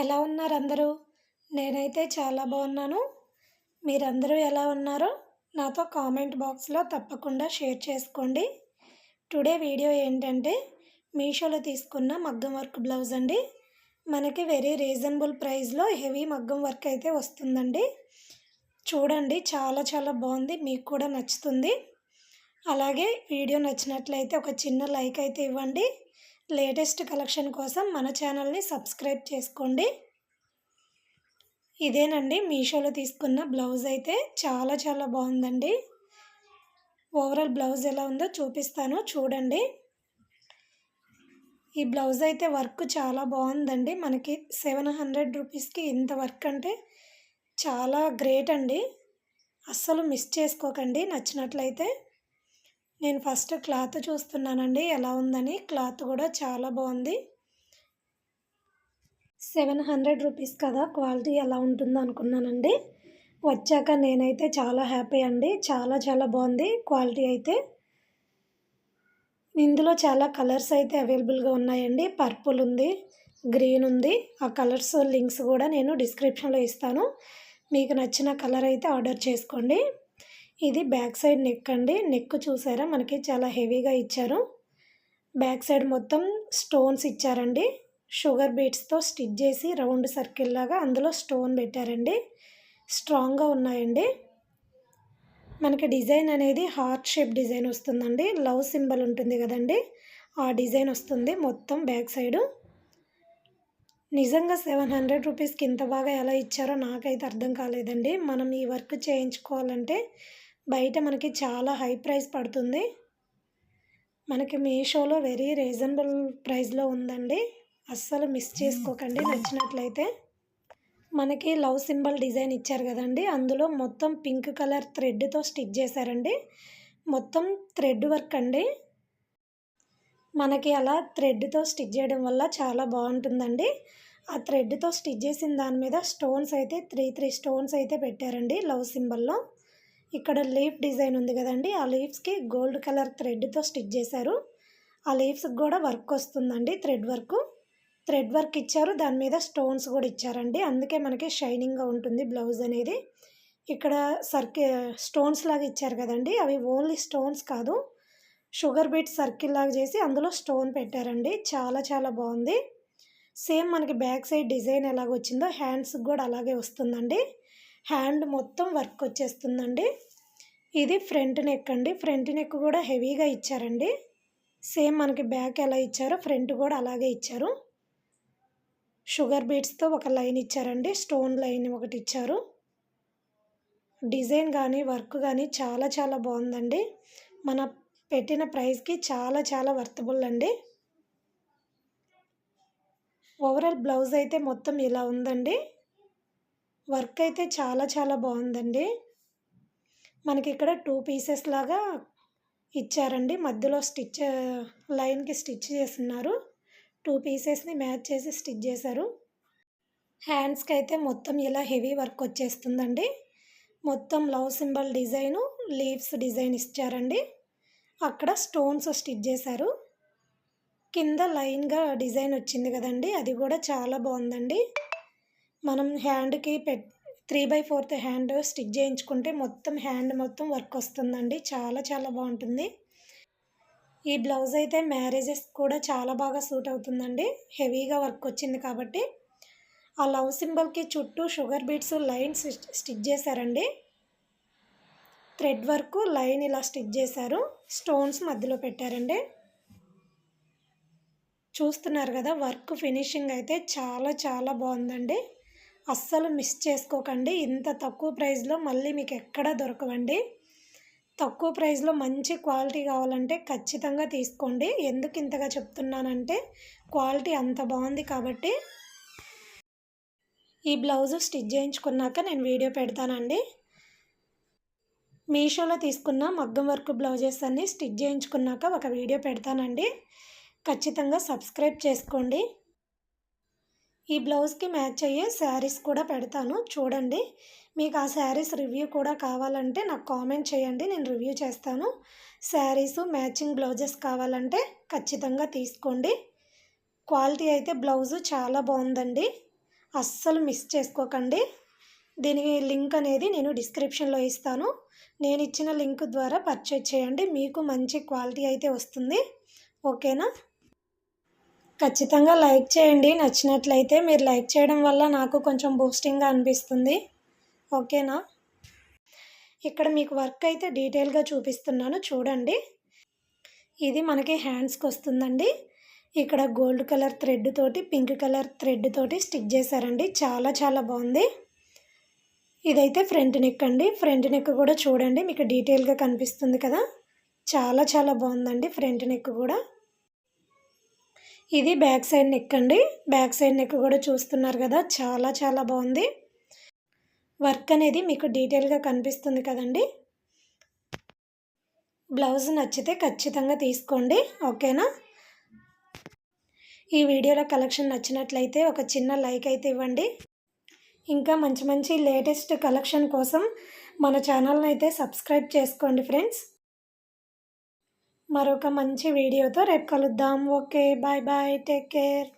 ఎలా ఉన్నారు అందరూ? నేనైతే చాలా బాగున్నాను. మీరందరూ ఎలా ఉన్నారో నాతో కామెంట్ బాక్స్‌లో తప్పకుండా షేర్ చేసుకోండి. టుడే వీడియో ఏంటంటే మీషోలో తీసుకున్న మగ్గం వర్క్ బ్లౌజ్ అండి. మనకి వెరీ రీజనబుల్ ప్రైస్‌లో హెవీ మగ్గం వర్క్ అయితే వస్తుందండి. చూడండి, చాలా చాలా బాగుంది. మీకు కూడా నచ్చుతుంది. అలాగే వీడియో నచ్చినట్లయితే ఒక చిన్న లైక్ అయితే ఇవ్వండి. లేటెస్ట్ కలెక్షన్ కోసం మన ఛానల్ని సబ్స్క్రైబ్ చేసుకోండి. ఇదేనండి మీషోలో తీసుకున్న బ్లౌజ్ అయితే చాలా చాలా బాగుందండి. ఓవరాల్ బ్లౌజ్ ఎలా ఉందో చూపిస్తాను, చూడండి. ఈ బ్లౌజ్ అయితే వర్క్ చాలా బాగుందండి. మనకి 700 రూపీస్కి ఇంత వర్క్ అంటే చాలా గ్రేట్ అండి. అస్సలు మిస్ చేసుకోకండి. నచ్చినట్లయితే నేను ఫస్ట్ క్లాత్ చూస్తున్నానండి ఎలా ఉందని. క్లాత్ కూడా చాలా బాగుంది. 700 రూపీస్ కదా, క్వాలిటీ ఎలా ఉంటుందో అనుకున్నానండి. వచ్చాక నేనైతే చాలా హ్యాపీ అండి. చాలా చాలా బాగుంది క్వాలిటీ అయితే. ఇందులో చాలా కలర్స్ అయితే అవైలబుల్గా ఉన్నాయండి. పర్పుల్ ఉంది, గ్రీన్ ఉంది. ఆ కలర్స్ లింక్స్ కూడా నేను డిస్క్రిప్షన్లో ఇస్తాను. మీకు నచ్చిన కలర్ అయితే ఆర్డర్ చేసుకోండి. ఇది బ్యాక్ సైడ్ నెక్ అండి. నెక్ చూసారా, మనకి చాలా హెవీగా ఇచ్చారు. బ్యాక్ సైడ్ మొత్తం స్టోన్స్ ఇచ్చారండి. షుగర్ బీట్స్తో స్టిచ్ చేసి రౌండ్ సర్కిల్ లాగా అందులో స్టోన్ పెట్టారండి. స్ట్రాంగ్గా ఉన్నాయండి. మనకి డిజైన్ అనేది హార్ట్ షేప్ డిజైన్ వస్తుందండి. లవ్ సింబల్ ఉంటుంది కదండి, ఆ డిజైన్ వస్తుంది మొత్తం బ్యాక్ సైడు. నిజంగా 700 రూపీస్కి ఇంత బాగా ఎలా ఇచ్చారో నాకైతే అర్థం కాలేదండి. మనం ఈ వర్క్ చేయించుకోవాలంటే బయట మనకి చాలా హై ప్రైస్ పడుతుంది. మనకి మీషోలో వెరీ రీజనబుల్ ప్రైస్లో ఉందండి. అస్సలు మిస్ చేసుకోకండి. నచ్చినట్లయితే మనకి లవ్ సింబల్ డిజైన్ ఇచ్చారు కదండి, అందులో మొత్తం పింక్ కలర్ థ్రెడ్తో స్టిచ్ చేశారండి. మొత్తం థ్రెడ్ వర్క్ అండి. మనకి అలా థ్రెడ్తో స్టిచ్ చేయడం వల్ల చాలా బాగుంటుందండి. ఆ థ్రెడ్తో స్టిచ్ చేసిన దాని మీద స్టోన్స్ అయితే త్రీ స్టోన్స్ అయితే పెట్టారండి లవ్ సింబల్లో. ఇక్కడ లీఫ్ డిజైన్ ఉంది కదండి, ఆ లీవ్స్కి గోల్డ్ కలర్ థ్రెడ్తో స్టిచ్ చేశారు. ఆ లీవ్స్కి కూడా వర్క్ వస్తుందండి, థ్రెడ్ వర్క్ ఇచ్చారు. దాని మీద స్టోన్స్ కూడా ఇచ్చారండి. అందుకే మనకి షైనింగ్గా ఉంటుంది బ్లౌజ్ అనేది. ఇక్కడ స్టోన్స్ లాగా ఇచ్చారు కదండి, అవి ఓన్లీ స్టోన్స్ కాదు, షుగర్ బీట్ సర్కిల్ లాగా చేసి అందులో స్టోన్ పెట్టారండి. చాలా చాలా బాగుంది. సేమ్ మనకి బ్యాక్ సైడ్ డిజైన్ ఎలాగ వచ్చిందో హ్యాండ్స్కి కూడా అలాగే వస్తుందండి. హ్యాండ్ మొత్తం వర్క్ వచ్చేస్తుందండి. ఇది ఫ్రంట్ నెక్ అండి. ఫ్రంట్ నెక్ కూడా హెవీగా ఇచ్చారండి. సేమ్ మనకి బ్యాక్ ఎలా ఇచ్చారో ఫ్రంట్ కూడా అలాగే ఇచ్చారు. షుగర్ బీట్స్తో ఒక లైన్ ఇచ్చారండి, స్టోన్ లైన్ ఒకటి ఇచ్చారు. డిజైన్ కానీ వర్క్ కానీ చాలా చాలా బాగుందండి. మన పెట్టిన ప్రైస్కి చాలా చాలా వర్తబుల్ అండి. ఓవరాల్ బ్లౌజ్ అయితే మొత్తం ఇలా ఉందండి. వర్క్ అయితే చాలా చాలా బాగుందండి. మనకి ఇక్కడ 2 పీసెస్ లాగా ఇచ్చారండి. మధ్యలో లైన్కి స్టిచ్ చేస్తున్నారు. 2 పీసెస్ని మ్యాచ్ చేసి స్టిచ్ చేశారు. హ్యాండ్స్కి అయితే మొత్తం ఇలా హెవీ వర్క్ వచ్చేస్తుందండి. మొత్తం love symbol design, leaves design ఇచ్చారండి. అక్కడ స్టోన్స్ స్టిచ్ చేశారు. కింద లైన్గా డిజైన్ వచ్చింది కదండి, అది కూడా చాలా బాగుందండి. మనం హ్యాండ్కి 3/4 హ్యాండ్ స్టిచ్ చేయించుకుంటే మొత్తం హ్యాండ్ మొత్తం వర్క్ వస్తుందండి. చాలా చాలా బాగుంటుంది. ఈ బ్లౌజ్ అయితే మ్యారేజెస్ కూడా చాలా బాగా సూట్ అవుతుందండి. హెవీగా వర్క్ వచ్చింది కాబట్టి. ఆ లవ్ సింబల్కి చుట్టూ షుగర్ బీట్స్ లైన్స్ స్టిచ్ చేశారండి. థ్రెడ్ వర్క్ లైన్ ఇలా స్టిచ్ చేశారు. స్టోన్స్ మధ్యలో పెట్టారండి. చూస్తున్నారు కదా, వర్క్ ఫినిషింగ్ అయితే చాలా చాలా బాగుందండి. అస్సలు మిస్ చేసుకోకండి. ఇంత తక్కువ ప్రైస్లో మళ్ళీ మీకు ఎక్కడా దొరకవండి. తక్కువ ప్రైస్లో మంచి క్వాలిటీ కావాలంటే ఖచ్చితంగా తీసుకోండి. ఎందుకు ఇంతగా చెప్తున్నానంటే క్వాలిటీ అంత బాగుంది కాబట్టి. ఈ బ్లౌజ్ స్టిచ్ చేయించుకున్నాక నేను వీడియో పెడతానండి. మీషోలో తీసుకున్న మగ్గం వర్క్ బ్లౌజెస్ అన్నీ స్టిచ్ చేయించుకున్నాక ఒక వీడియో పెడతానండి. ఖచ్చితంగా సబ్స్క్రైబ్ చేసుకోండి. ఈ బ్లౌజ్కి మ్యాచ్ అయ్యే శారీస్ కూడా పెడతాను, చూడండి. మీకు ఆ శారీస్ రివ్యూ కూడా కావాలంటే నాకు కామెంట్ చేయండి, నేను రివ్యూ చేస్తాను. శారీస్ మ్యాచింగ్ బ్లౌజెస్ కావాలంటే ఖచ్చితంగా తీసుకోండి. క్వాలిటీ అయితే బ్లౌజు చాలా బాగుందండి. అస్సలు మిస్ చేసుకోకండి. దీనికి లింక్ అనేది నేను డిస్క్రిప్షన్లో ఇస్తాను. నేను ఇచ్చిన లింక్ ద్వారా పర్చేజ్ చేయండి. మీకు మంచి క్వాలిటీ అయితే వస్తుంది. ఓకేనా? ఖచ్చితంగా లైక్ చేయండి. నచ్చినట్లయితే మీరు లైక్ చేయడం వల్ల నాకు కొంచెం బూస్టింగ్గా అనిపిస్తుంది. ఓకేనా? ఇక్కడ మీకు వర్క్ అయితే డీటెయిల్గా చూపిస్తున్నాను చూడండి. ఇది మనకి హ్యాండ్స్కి వస్తుందండి. ఇక్కడ గోల్డ్ కలర్ థ్రెడ్ తోటి పింక్ కలర్ థ్రెడ్ తోటి స్టిక్ చేశారండి. చాలా చాలా బాగుంది. ఇదైతే ఫ్రంట్ నెక్ అండి. ఫ్రంట్ నెక్ కూడా చూడండి, మీకు డీటెయిల్గా కనిపిస్తుంది కదా. చాలా చాలా బాగుందండి ఫ్రంట్ నెక్ కూడా. ఇది బ్యాక్ సైడ్ నెక్ అండి. బ్యాక్ సైడ్ నెక్ కూడా చూస్తున్నారు కదా, చాలా చాలా బాగుంది. వర్క్ అనేది మీకు డీటెయిల్గా కనిపిస్తుంది కదండి. బ్లౌజ్ నచ్చితే ఖచ్చితంగా తీసుకోండి. ఓకేనా? ఈ వీడియోలో కలెక్షన్ నచ్చినట్లయితే ఒక చిన్న లైక్ అయితే ఇవ్వండి. ఇంకా మంచి మంచి లేటెస్ట్ కలెక్షన్ కోసం మన ఛానల్ని అయితే సబ్స్క్రైబ్ చేసుకోండి ఫ్రెండ్స్. మరొక మంచి వీడియోతో రేపు కలుద్దాం. Okay, bye bye, take care.